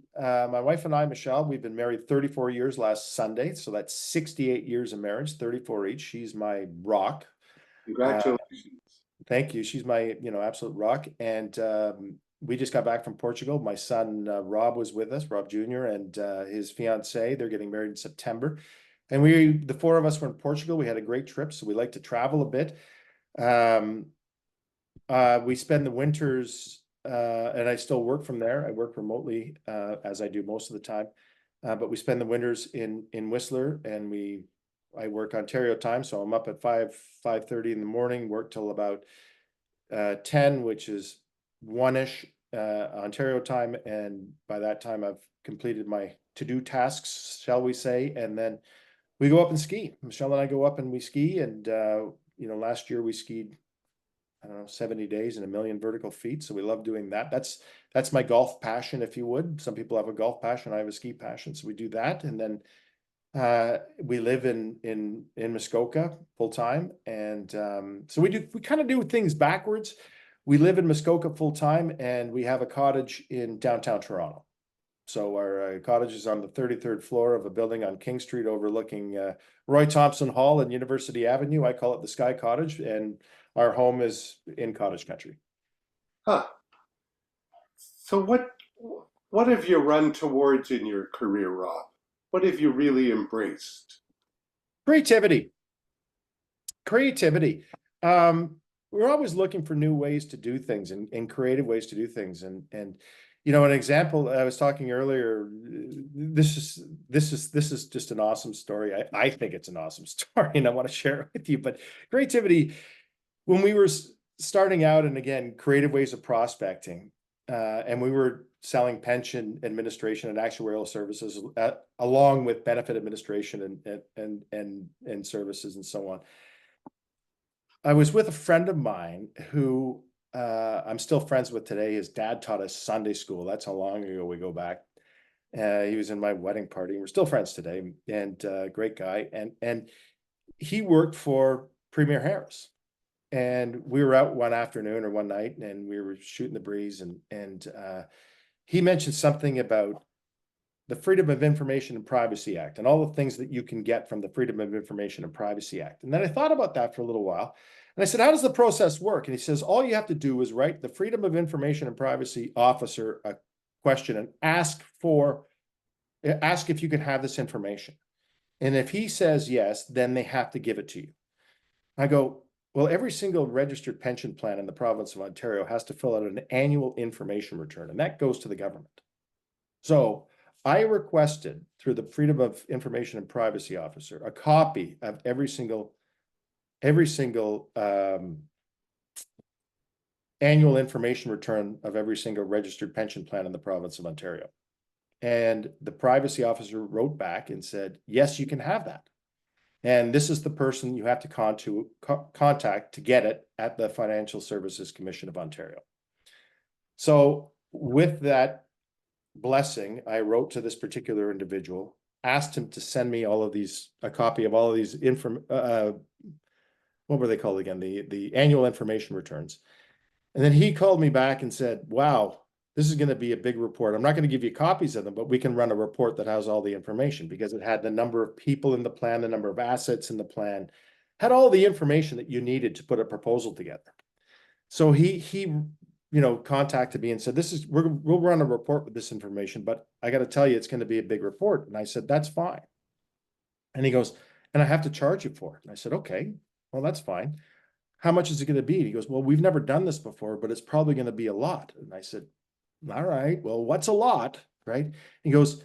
I, Michelle, we've been married 34 years last Sunday. So that's 68 years of marriage, 34 each. She's my rock. Congratulations. Thank you. She's my, absolute rock. And we just got back from Portugal. My son, Rob, was with us, Rob Jr., and his fiance. They're getting married in September. And the four of us were in Portugal. We had a great trip. So we like to travel a bit. We spend the winters, and I still work from there. I work remotely, as I do most of the time. But we spend the winters in Whistler, and I work Ontario time. So I'm up at 5:30 in the morning, work till about 10, which is 1-ish Ontario time. And by that time, I've completed my to-do tasks, shall we say. And then we go up and ski. Michelle and I go up and we ski. And, last year we skied, I don't know, 70 days and 1 million vertical feet. So we love doing that. That's my golf passion, if you would. Some people have a golf passion. I have a ski passion. So we do that. And then we live in Muskoka full time. And so we kind of do things backwards. We live in Muskoka full time, and we have a cottage in downtown Toronto. So our cottage is on the 33rd floor of a building on King Street overlooking Roy Thompson Hall and University Avenue. I call it the Sky Cottage, and our home is in cottage country. Huh. So what have you run towards in your career, Rob? What have you really embraced? Creativity. We're always looking for new ways to do things and creative ways to do things. And an example, I was talking earlier, this is just an awesome story. I think it's an awesome story, and I want to share it with you. But creativity, when we were starting out, and again, creative ways of prospecting, and we were selling pension administration and actuarial services along with benefit administration and services and so on. I was with a friend of mine who I'm still friends with today. His dad taught us Sunday school. That's how long ago we go back. He was in my wedding party. We're still friends today, and great guy. And he worked for Premier Harris. And we were out one afternoon or one night, and we were shooting the breeze, and he mentioned something about the Freedom of Information and Privacy Act and all the things that you can get from the Freedom of Information and Privacy Act. And then I thought about that for a little while. And I said, how does the process work? And he says, all you have to do is write the Freedom of Information and Privacy Officer a question and ask if you can have this information. And if he says yes, then they have to give it to you. I go, well, every single registered pension plan in the province of Ontario has to fill out an annual information return, and that goes to the government. So I requested through the Freedom of Information and Privacy Officer a copy of every single annual information return of every single registered pension plan in the province of Ontario. And the privacy officer wrote back and said, yes, you can have that. And this is the person you have to contact to get it at the Financial Services Commission of Ontario. So with that blessing, I wrote to this particular individual, asked him to send me a copy of all of these what were they called again? The annual information returns. And then he called me back and said, wow, this is going to be a big report. I'm not going to give you copies of them, but we can run a report that has all the information, because it had the number of people in the plan, the number of assets in the plan, had all the information that you needed to put a proposal together. So he contacted me and said, we'll run a report with this information, but I got to tell you, it's going to be a big report. And I said, that's fine. And he goes, and I have to charge you for it. And I said, okay, well, that's fine. How much is it going to be? And he goes, well, we've never done this before, but it's probably going to be a lot. And I said, all right, well, what's a lot? Right. He goes,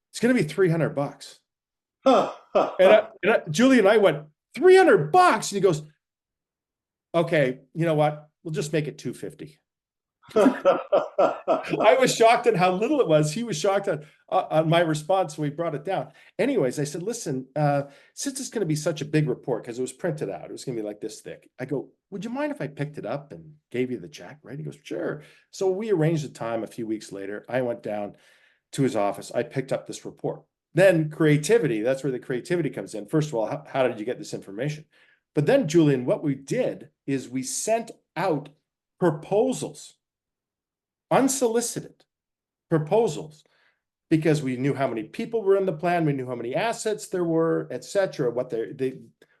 it's going to be $300. Julie and I went, $300? And he goes, okay, you know what? We'll just make it $250. I was shocked at how little it was. He was shocked on my response, so we brought it down. Anyways, I said, listen, since it's going to be such a big report, because it was printed out, it was going to be like this thick. I go, would you mind if I picked it up and gave you the check? Right? He goes, sure. So we arranged a time a few weeks later. I went down to his office. I picked up this report. Then creativity, that's where the creativity comes in. First of all, how did you get this information? But then, Julian, what we did is we sent out proposals, unsolicited proposals, because we knew how many people were in the plan, we knew how many assets there were, et cetera, what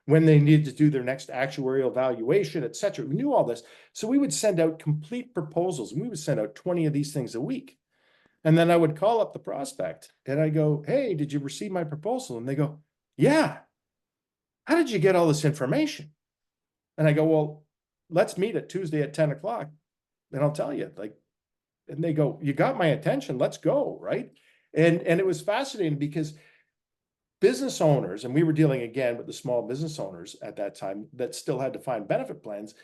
when they needed to do their next actuarial valuation, et cetera. We knew all this. So we would send out complete proposals, and we would send out 20 of these things a week. And then I would call up the prospect and I go, hey, did you receive my proposal? And they go, yeah. How did you get all this information? And I go, well, let's meet at Tuesday at 10 o'clock. And I'll tell you, and they go, you got my attention, let's go. Right. And it was fascinating, because business owners, and we were dealing again with the small business owners at that time that still had to find benefit plans.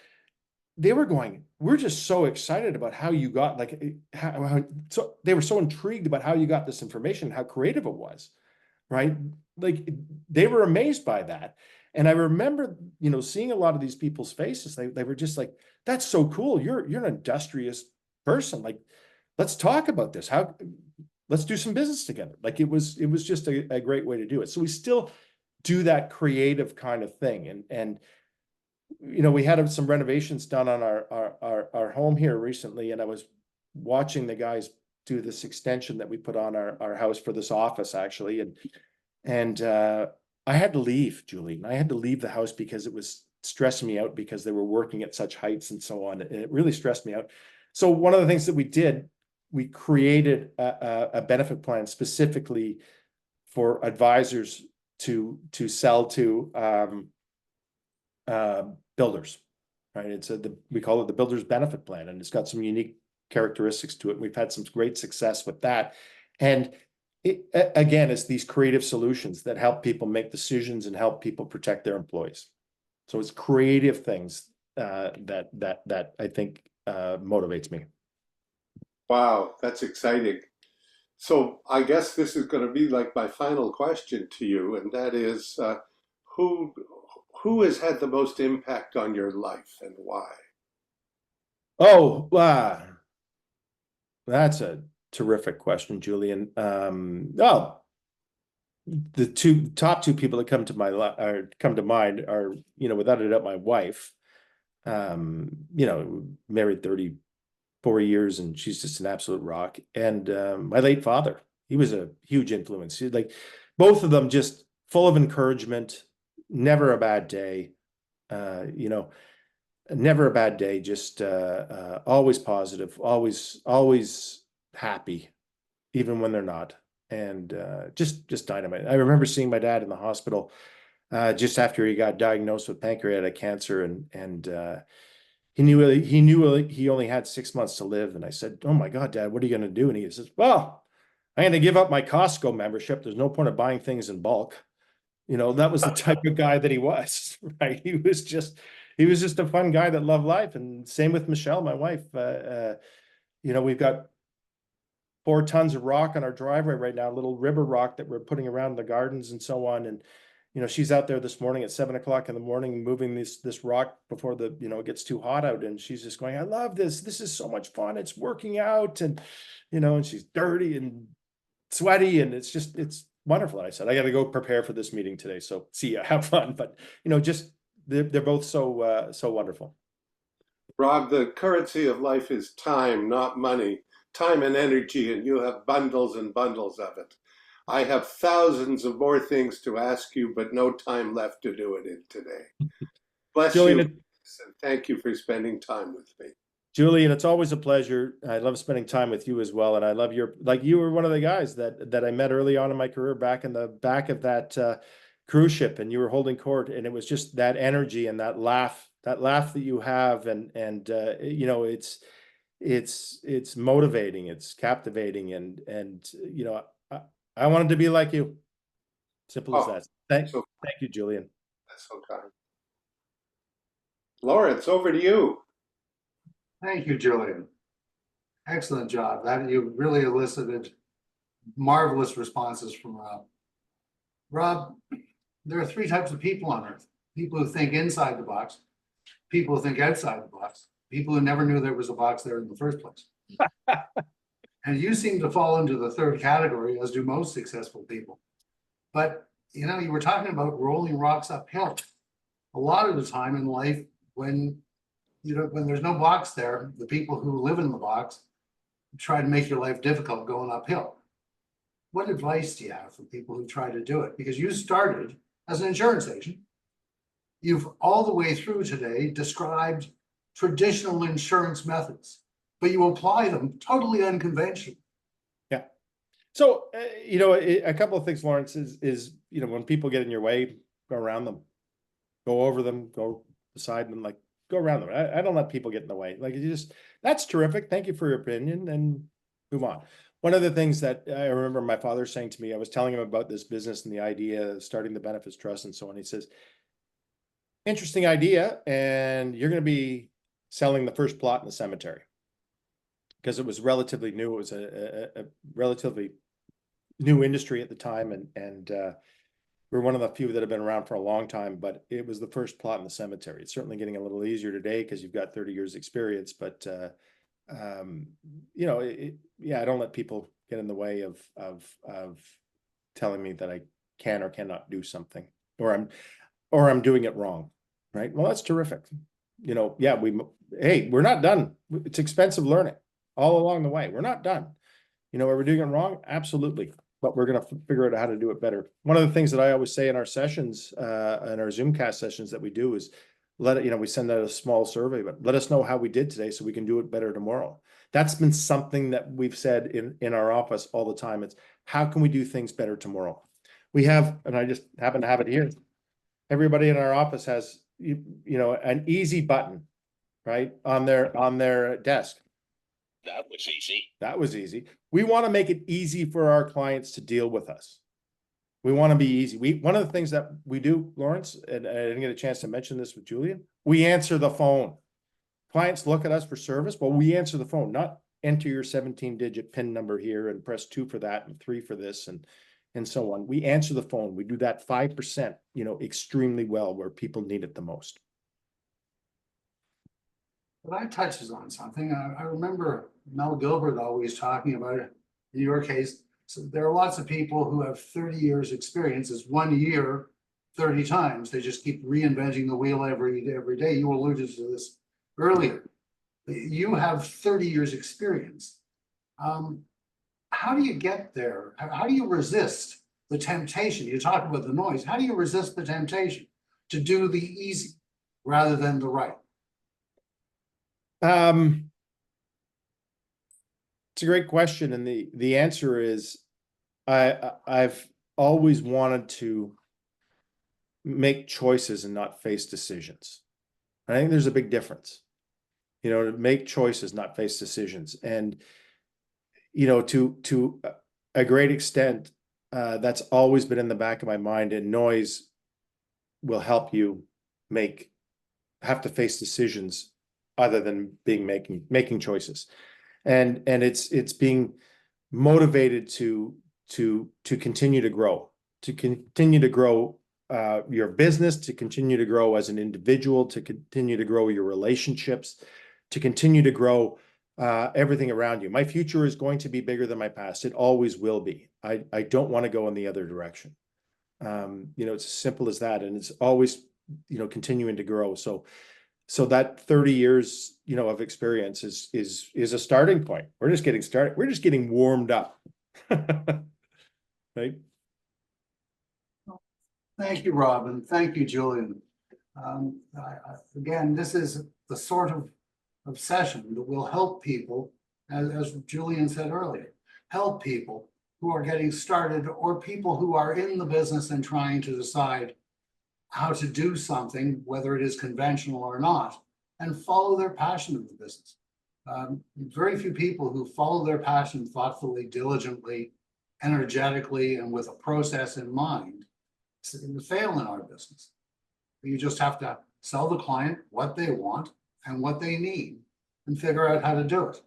They were going, we're just so excited about how you got, so they were so intrigued about how you got this information, how creative it was. Right. Like, they were amazed by that. And I remember, seeing a lot of these people's faces. They were just like, that's so cool. You're an industrious person. Like, let's talk about this. Let's do some business together. Like, it was just a great way to do it. So we still do that creative kind of thing. And we had some renovations done on our home here recently. And I was watching the guys do this extension that we put on our house for this office, actually. And I had to leave, Julie. I had to leave the house because it was stressing me out, because they were working at such heights and so on. And it really stressed me out. So one of the things that we did, we created a benefit plan specifically for advisors to sell to builders, right? We call it the builder's benefit plan, and it's got some unique characteristics to it. We've had some great success with that. And again, it's these creative solutions that help people make decisions and help people protect their employees. So it's creative things that I think motivates me. Wow, that's exciting. So I guess this is going to be like my final question to you, and that is, who has had the most impact on your life and why? Oh, that's a terrific question, Julian. The top two people that come to mind are, without a doubt, my wife. Married 34 years, and she's just an absolute rock. And my late father, he was a huge influence. Like, both of them just full of encouragement, never a bad day. Never a bad day, just always positive, always happy, even when they're not. And just dynamite. I remember seeing my dad in the hospital just after he got diagnosed with pancreatic cancer, and he knew he only had 6 months to live. And I said, oh my God, Dad, what are you going to do? And he says, well, I'm going to give up my Costco membership. There's no point of buying things in bulk. That was the type of guy that he was, right? He was just a fun guy that loved life. And same with Michelle, my wife. We've got 4 tons of rock on our driveway right now, a little river rock that we're putting around the gardens and so on. you know, she's out there this morning at 7 o'clock in the morning, moving this rock before the, you know, it gets too hot out. And she's just going, I love this. This is so much fun. It's working out. And, you know, and she's dirty and sweaty. And it's wonderful. And I said, I got to go prepare for this meeting today. So see ya, have fun. But, you know, just, they're both so wonderful. Rob, the currency of life is time, not money, time and energy, and you have bundles and bundles of it. I have thousands of more things to ask you, but no time left to do it in today. Bless Julian, you, and thank you for spending time with me. Julian, it's always a pleasure. I love spending time with you as well. And I love you were one of the guys that I met early on in my career back in the back of that cruise ship, and you were holding court, and it was just that energy and that laugh that you have. And you know, it's motivating, it's captivating. And, you know, I wanted to be like you. Simple as that. Thank you, Julian. That's so kind. Lawrence, over to you. Thank you, Julian. Excellent job. That you really elicited marvelous responses from Rob. Rob, there are three types of people on earth: people who think inside the box, people who think outside the box, people who never knew there was a box there in the first place. And you seem to fall into the third category, as do most successful people. But, you know, you were talking about rolling rocks uphill. A lot of the time in life, when there's no box there, the people who live in the box try to make your life difficult going uphill. What advice do you have for people who try to do it? Because you started as an insurance agent. You've all the way through today described traditional insurance methods, but you apply them totally unconventionally. Yeah. So, you know, a couple of things, Lawrence, is, you know, when people get in your way, go around them, go over them, go beside them, like go around them. I don't let people get in the way. Like, that's terrific. Thank you for your opinion, and move on. One of the things that I remember my father saying to me, I was telling him about this business and the idea of starting the benefits trust and so on. He says, interesting idea. And you're going to be selling the first plot in the cemetery, because it was relatively new. It was a relatively new industry at the time. And we're one of the few that have been around for a long time, but it was the first plot in the cemetery. It's certainly getting a little easier today because you've got 30 years experience, but you know, yeah, I don't let people get in the way of telling me that I can or cannot do something, or I'm doing it wrong. Right. Well, that's terrific. You know, yeah, we're not done. It's expensive learning all along the way. We're not done. You know, are we doing it wrong? Absolutely. But we're going to figure out how to do it better. One of the things that I always say in our sessions, in our Zoomcast sessions that we do, is we send out a small survey, but let us know how we did today so we can do it better tomorrow. That's been something that we've said in our office all the time. It's how can we do things better tomorrow? We have, and I just happen to have it here. Everybody in our office has, you know, an easy button, right, on their desk. That was easy. That was easy. We want to make it easy for our clients to deal with us. We want to be easy. One of the things that we do, Lawrence, and I didn't get a chance to mention this with Julian, we answer the phone. Clients look at us for service, but we answer the phone, not enter your 17-digit PIN number here and press 2 for that and 3 for this and so on. We answer the phone. We do that 5%, you know, extremely well where people need it the most. But that touches on something. I remember Mel Gilbert always talking about it. In your case, so there are lots of people who have 30 years experience. It's 1 year, 30 times. They just keep reinventing the wheel every day. You alluded to this earlier. You have 30 years experience. How do you get there? How do you resist the temptation? You talk about the noise. How do you resist the temptation to do the easy rather than the right? It's a great question. And the answer is I've always wanted to make choices and not face decisions. I think there's a big difference, you know, to make choices, not face decisions. And, you know, to a great extent, that's always been in the back of my mind, and noise will help you have to face decisions other than making choices. And it's being motivated to continue to grow your business, to continue to grow as an individual, to continue to grow your relationships, to continue to grow everything around you. My future is going to be bigger than my past. It always will be. I don't want to go in the other direction. It's as simple as that. And it's always, continuing to grow. So that 30 years, of experience is a starting point. We're just getting started. We're just getting warmed up. Right? Thank you, Robin. Thank you, Julian. Again, this is the sort of session that will help people, as Julian said earlier, help people who are getting started or people who are in the business and trying to decide how to do something, whether it is conventional or not, and follow their passion of the business. Very few people who follow their passion thoughtfully, diligently, energetically, and with a process in mind fail in our business. You just have to sell the client what they want and what they need and figure out how to do it.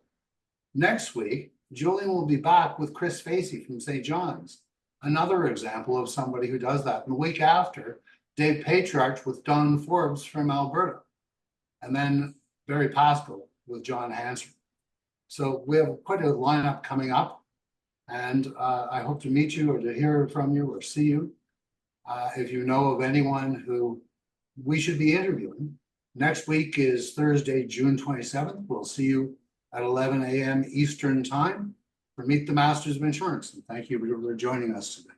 Next week, Julian will be back with Chris Facey from St. John's, another example of somebody who does that. And the week after, Dave Patriarch with Don Forbes from Alberta, and then Barry Pascal with John Hanser. So we have quite a lineup coming up, and I hope to meet you or to hear from you or see you. If you know of anyone who we should be interviewing, next week is Thursday, June 27th. We'll see you at 11 a.m. Eastern time for Meet the Masters of Insurance. And thank you for joining us today.